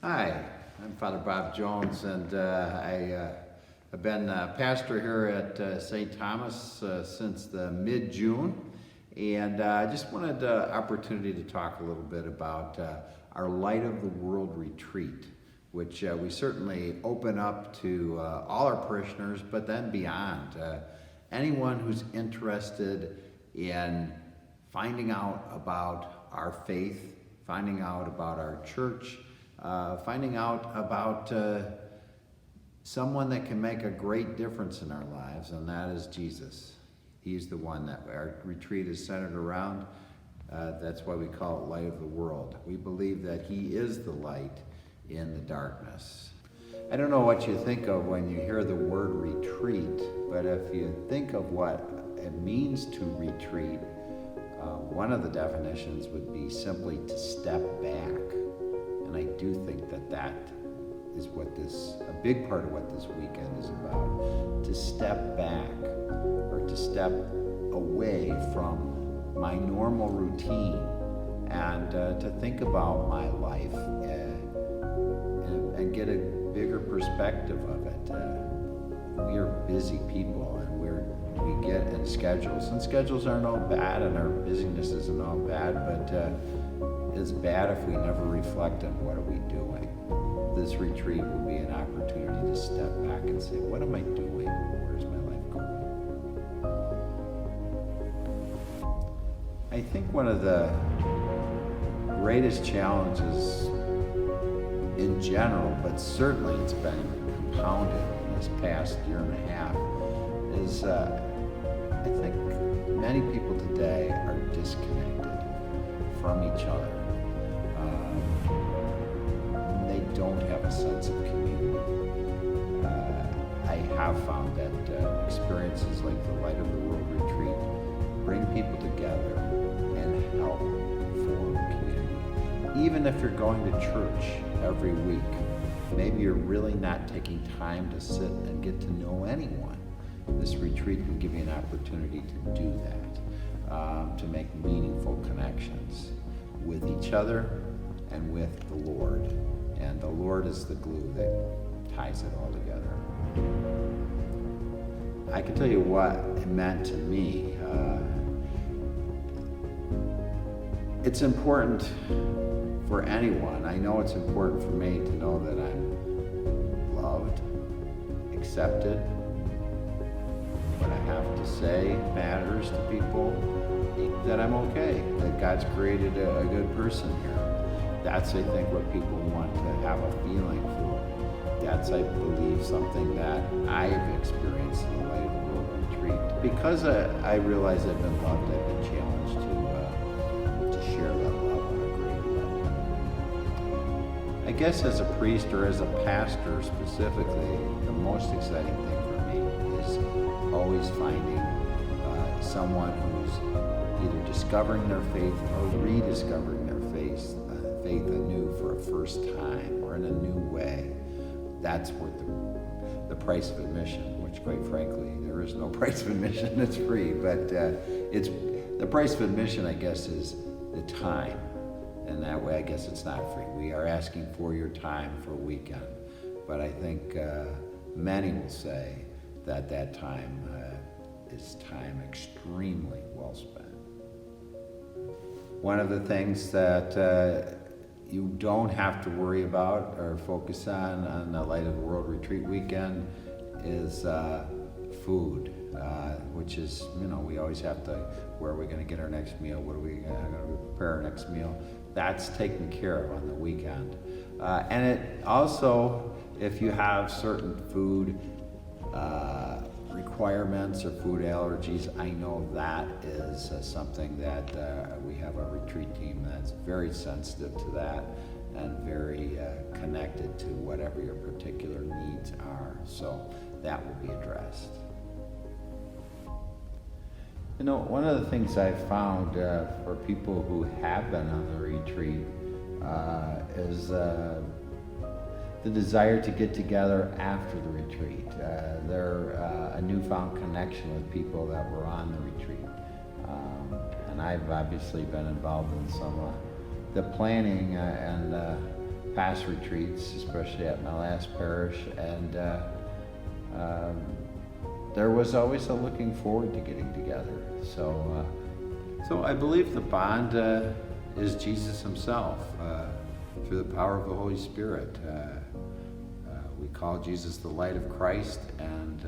Hi, I'm Father Bob Jones, and I've been pastor here at St. Thomas since the mid-June, and I just wanted the opportunity to talk a little bit about our Light of the World retreat, which we certainly open up to all our parishioners, but then beyond. Anyone who's interested in finding out about our faith, finding out about our church, finding out about someone that can make a great difference in our lives, and that is Jesus. He's the one that our retreat is centered around. That's why we call it Light of the World. We believe that He is the light in the darkness. I don't know what you think of when you hear the word retreat, but if you think of what it means to retreat, one of the definitions would be simply to step back. And I do think that that is what a big part of what this weekend is about. To step back, or to step away from my normal routine, and to think about my life and get a bigger perspective of it. We are busy people, and we get in schedules, and schedules aren't all bad, and our busyness isn't all bad, but it's bad if we never reflect on what are we doing. This retreat will be an opportunity to step back and say, what am I doing? Where's my life going? I think one of the greatest challenges in general, but certainly it's been compounded in this past year and a half, is I think many people today are disconnected from each other. They don't have a sense of community. I have found that experiences like the Light of the World retreat bring people together and help form community. Even if you're going to church every week, maybe you're really not taking time to sit and get to know anyone. This retreat can give you an opportunity to do that, to make meaningful connections with each other and with the Lord. And the Lord is the glue that ties it all together. I can tell you what it meant to me. It's important for anyone. I know it's important for me to know that I'm loved, accepted. What I have to say matters to people, that I'm okay, that God's created a good person here. That's, I think, what people want to have a feeling for. That's, I believe, something that I've experienced in the Light of the World retreat. Because I realize I've been loved, I've been challenged to share that love on a greater level. I guess as a priest or as a pastor specifically, the most exciting thing for me is always finding someone who's either discovering their faith or rediscovering their faith anew for a first time or in a new way. That's worth the price of admission, which quite frankly, there is no price of admission, it's free, but it's the price of admission, I guess, is the time. And that way, I guess it's not free. We are asking for your time for a weekend. But I think many will say that that time is time extremely well spent. One of the things that you don't have to worry about or focus on the Light of the World retreat weekend is food, which is, we always have to, where are we going to get our next meal? What are we going to prepare our next meal? That's taken care of on the weekend. And it also, if you have certain food requirements or food allergies, I know that is something that we have a retreat team that's very sensitive to that and very connected to whatever your particular needs are. So that will be addressed. One of the things I've found for people who have been on the retreat is the desire to get together after the retreat. A newfound connection with people that were on the retreat. And I've obviously been involved in some the planning and past retreats, especially at my last parish, and there was always a looking forward to getting together. So I believe the bond is Jesus himself through the power of the Holy Spirit. We call Jesus the light of Christ, and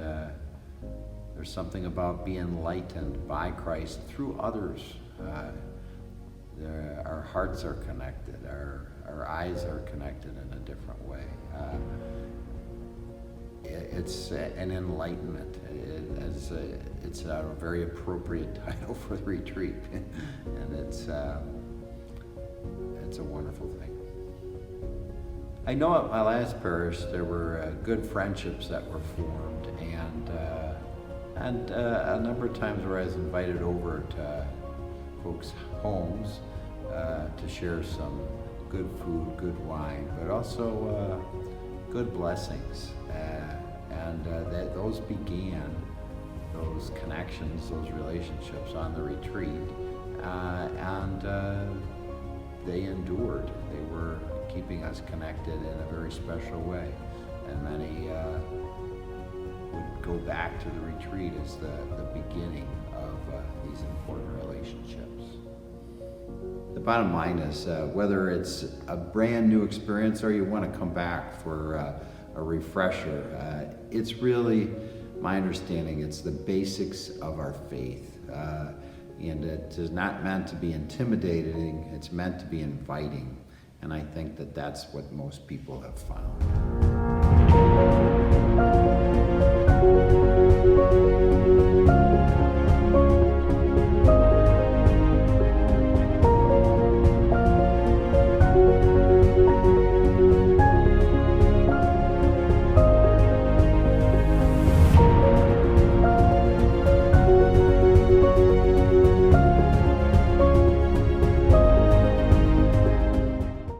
there's something about being enlightened by Christ through others. Our hearts are connected, our eyes are connected in a different way. It's an enlightenment. It's a very appropriate title for the retreat, and it's a wonderful thing. I know at my last parish there were good friendships that were formed, and a number of times where I was invited over to folks' homes to share some good food, good wine, but also good blessings. That those began, those connections, those relationships on the retreat, and they endured. They were keeping us connected in a very special way, and many would go back to the retreat as the beginning of these important relationships. The bottom line is whether it's a brand new experience or you want to come back for a refresher, it's really, my understanding, it's the basics of our faith. And it is not meant to be intimidating, it's meant to be inviting. And I think that that's what most people have found.